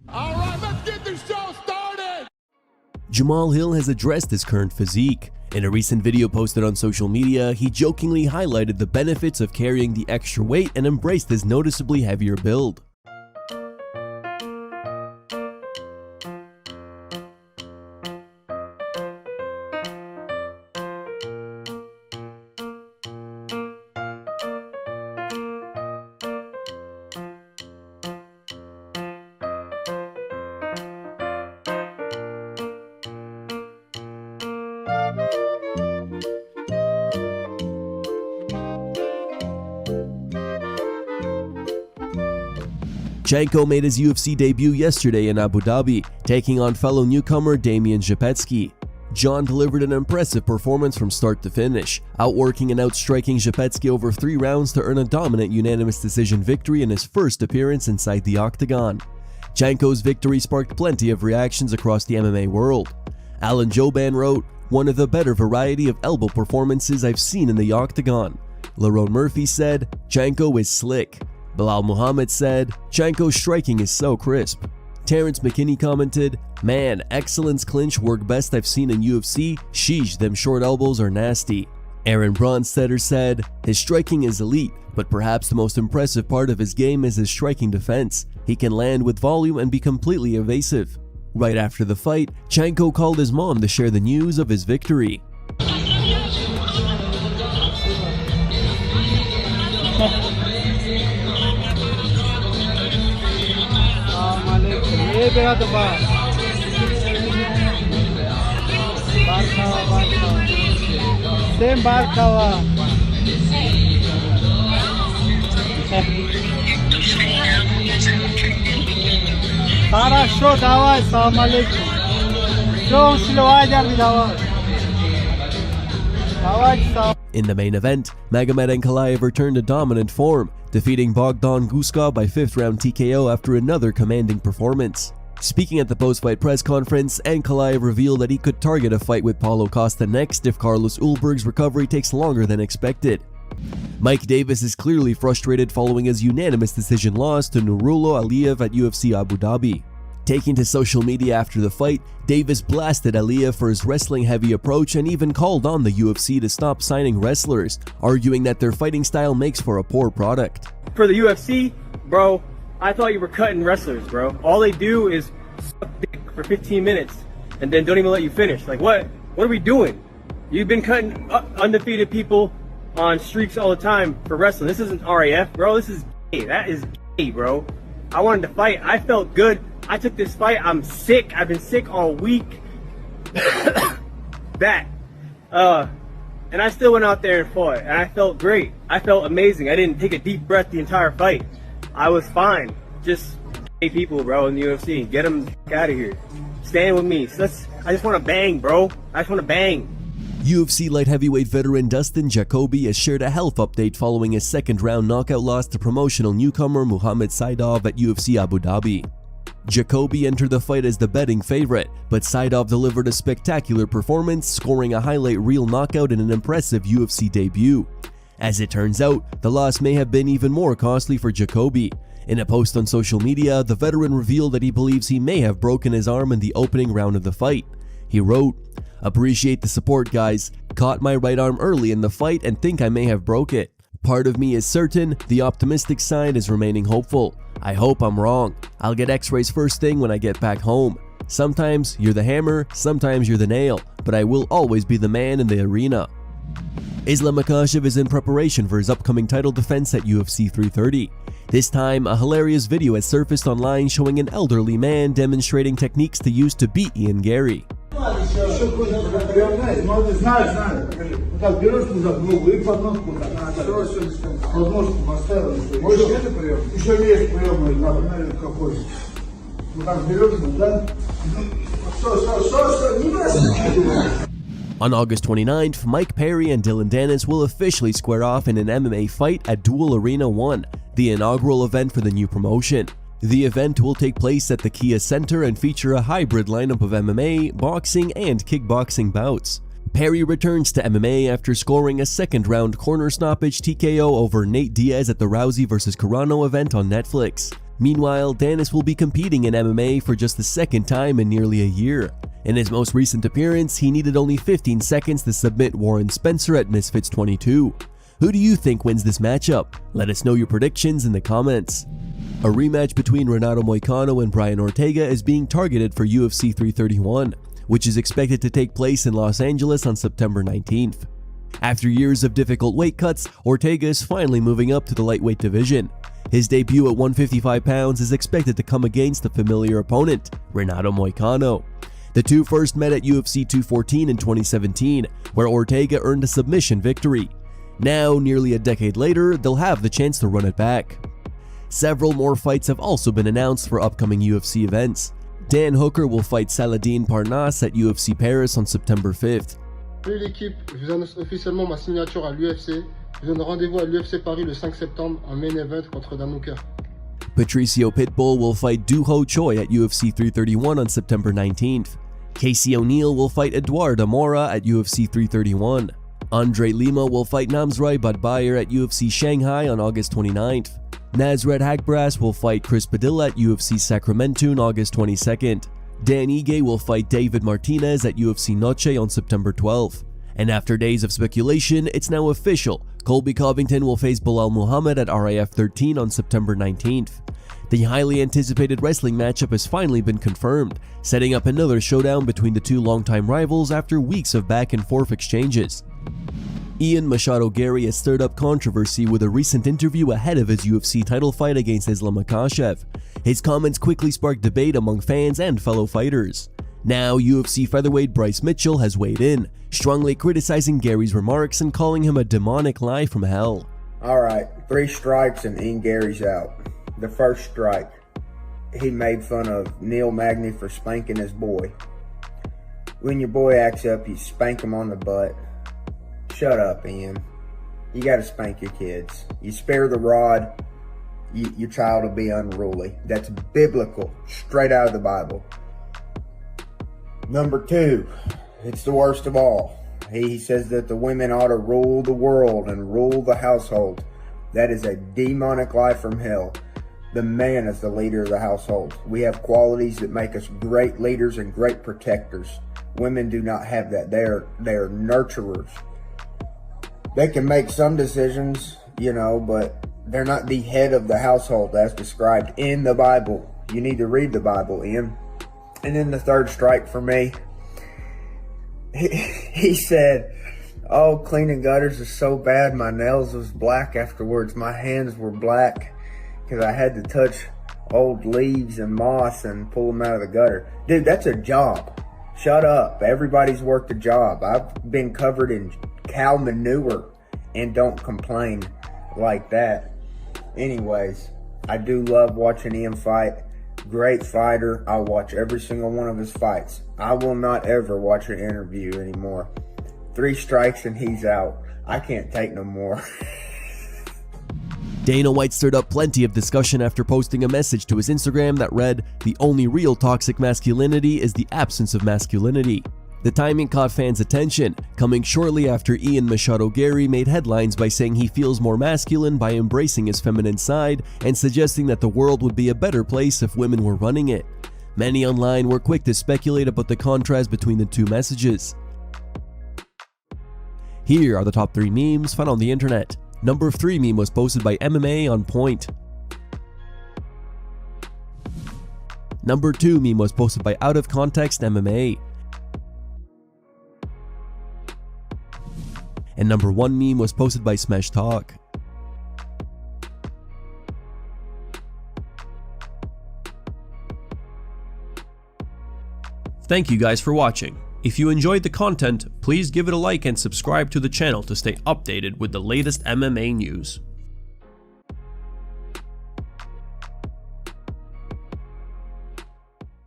All right, let's get this show started! Jamahal Hill has addressed his current physique. In a recent video posted on social media, he jokingly highlighted the benefits of carrying the extra weight and embraced his noticeably heavier build. Chanco made his UFC debut yesterday in Abu Dhabi, taking on fellow newcomer Damian Szepecki. John delivered an impressive performance from start to finish, outworking and outstriking Szepecki over 3 rounds to earn a dominant unanimous decision victory in his first appearance inside the octagon. Chanco's victory sparked plenty of reactions across the MMA world. Alan Joban wrote, "One of the better variety of elbow performances I've seen in the octagon." Lerone Murphy said, "Chanco is slick." Bilal Muhammad said, "Chanco's striking is so crisp." Terrence McKinney commented, "Man, excellence clinch work best I've seen in UFC, sheesh, them short elbows are nasty." Aaron Bronstetter said, "His striking is elite, but perhaps the most impressive part of his game is his striking defense. He can land with volume and be completely evasive." Right after the fight, Chanco called his mom to share the news of his victory. In the main event, Magomed and Ankalaev returned to dominant form, defeating Bogdan Guskov by 5th round TKO after another commanding performance. Speaking at the post-fight press conference, Ankalaev revealed that he could target a fight with Paulo Costa next if Carlos Ulberg's recovery takes longer than expected. Mike Davis is clearly frustrated following his unanimous decision loss to Nurullo Aliev at UFC Abu Dhabi. Taking to social media after the fight, Davis blasted Aliev for his wrestling-heavy approach and even called on the UFC to stop signing wrestlers, arguing that their fighting style makes for a poor product. For the UFC, bro, I thought you were cutting wrestlers, bro. All they do is suck dick for 15 minutes and then don't even let you finish. Like, what are we doing? You've been cutting undefeated people on streaks all the time for wrestling. This isn't RAF, bro. This is gay. That is gay, bro. I wanted to fight. I felt good. I took this fight. I'm sick. I've been sick all week. And I still went out there and fought, and I felt great. I felt amazing. I didn't take a deep breath the entire fight. I was fine. Just gay people, bro, in the UFC. Get them out of here. Stand with me. So I just want to bang, bro. I just want to bang. UFC light heavyweight veteran Dustin Jacoby has shared a health update following his 2nd round knockout loss to promotional newcomer Muhammad Saidov at UFC Abu Dhabi. Jacoby entered the fight as the betting favorite, but Saidov delivered a spectacular performance, scoring a highlight reel knockout in an impressive UFC debut. As it turns out, the loss may have been even more costly for Jacoby. In a post on social media, the veteran revealed that he believes he may have broken his arm in the opening round of the fight. He wrote, "Appreciate the support, guys. Caught my right arm early in the fight and think I may have broke it. Part of me is certain, the optimistic side is remaining hopeful. I hope I'm wrong. I'll get x-rays first thing when I get back home. Sometimes you're the hammer, sometimes you're the nail, but I will always be the man in the arena." Islam Makhachev is in preparation for his upcoming title defense at UFC 330. This time, a hilarious video has surfaced online showing an elderly man demonstrating techniques to use to beat Garry. On August 29th, Mike Perry and Danis will officially square off in an MMA fight at Duel Arena 1, the inaugural event for the new promotion. The event will take place at the Kia Center and feature a hybrid lineup of MMA, boxing, and kickboxing bouts. Perry returns to MMA after scoring a 2nd round corner stoppage TKO over Nate Diaz at the Rousey vs. Carano event on Netflix. Meanwhile, Danis will be competing in MMA for just the second time in nearly a year. In his most recent appearance, he needed only 15 seconds to submit Warren Spencer at Misfits 22. Who do you think wins this matchup? Let us know your predictions in the comments. A rematch between Renato Moicano and Brian Ortega is being targeted for UFC 331, which is expected to take place in Los Angeles on September 19th. After years of difficult weight cuts, Ortega is finally moving up to the lightweight division. His debut at 155 pounds is expected to come against a familiar opponent, Renato Moicano. The two first met at UFC 214 in 2017, where Ortega earned a submission victory. Now, nearly a decade later, they'll have the chance to run it back. Several more fights have also been announced for upcoming UFC events. Dan Hooker will fight Saladin Parnasse at UFC Paris on September 5th. Salut l'équipe, je vous annonce officiellement ma signature à l'UFC. Je vous donne rendez-vous à l'UFC Paris le 5 septembre en main event contre Dan Hooker. Patricio Pitbull will fight Doo Ho Choi at UFC 331 on September 19th. Casey O'Neill will fight Eduardo Mora at UFC 331. Andre Lima will fight Namzrai Badbayer at UFC Shanghai on August 29th. Nasrat Haqparast will fight Chris Padilla at UFC Sacramento on August 22nd. Dan Ige will fight David Martinez at UFC Noche on September 12th. And after days of speculation, it's now official. Colby Covington will face Bilal Muhammad at RIF 13 on September 19th. The highly anticipated wrestling matchup has finally been confirmed, setting up another showdown between the two longtime rivals after weeks of back-and-forth exchanges. Ian Machado Garry has stirred up controversy with a recent interview ahead of his UFC title fight against Islam Makhachev. His comments quickly sparked debate among fans and fellow fighters. Now, UFC featherweight Bryce Mitchell has weighed in, strongly criticizing Garry's remarks and calling him a demonic lie from hell. Alright, 3 strikes and Ian Garry's out. The first strike, he made fun of Neil Magny for spanking his boy. When your boy acts up, you spank him on the butt. Shut up, Ian. You gotta spank your kids. You spare the rod, your child will be unruly. That's biblical, straight out of the Bible. Number 2, it's the worst of all. He says that the women ought to rule the world and rule the household. That is a demonic lie from hell. The man is the leader of the household. We have qualities that make us great leaders and great protectors. Women do not have that. They are nurturers. They can make some decisions, but they're not the head of the household as described in the Bible. You need to read the Bible, Ian. And then the third strike for me, he said, oh, cleaning gutters is so bad, my nails was black afterwards. My hands were black because I had to touch old leaves and moss and pull them out of the gutter. Dude, that's a job. Shut up. Everybody's worked a job. I've been covered in cow manure and don't complain like that. Anyways, I do love watching Ian fight. Great fighter. I'll watch every single one of his fights. I will not ever watch an interview anymore. 3 strikes and he's out. I can't take no more. Dana White stirred up plenty of discussion after posting a message to his Instagram that read, "The only real toxic masculinity is the absence of masculinity." The timing caught fans' attention, coming shortly after Ian Machado Garry made headlines by saying he feels more masculine by embracing his feminine side and suggesting that the world would be a better place if women were running it. Many online were quick to speculate about the contrast between the two messages. Here are the top 3 memes found on the internet. Number 3 meme was posted by MMA on Point. Number 2 meme was posted by Out of Context MMA. And number 1 meme was posted by Smash Talk. Thank you guys for watching. If you enjoyed the content, please give it a like and subscribe to the channel to stay updated with the latest MMA news.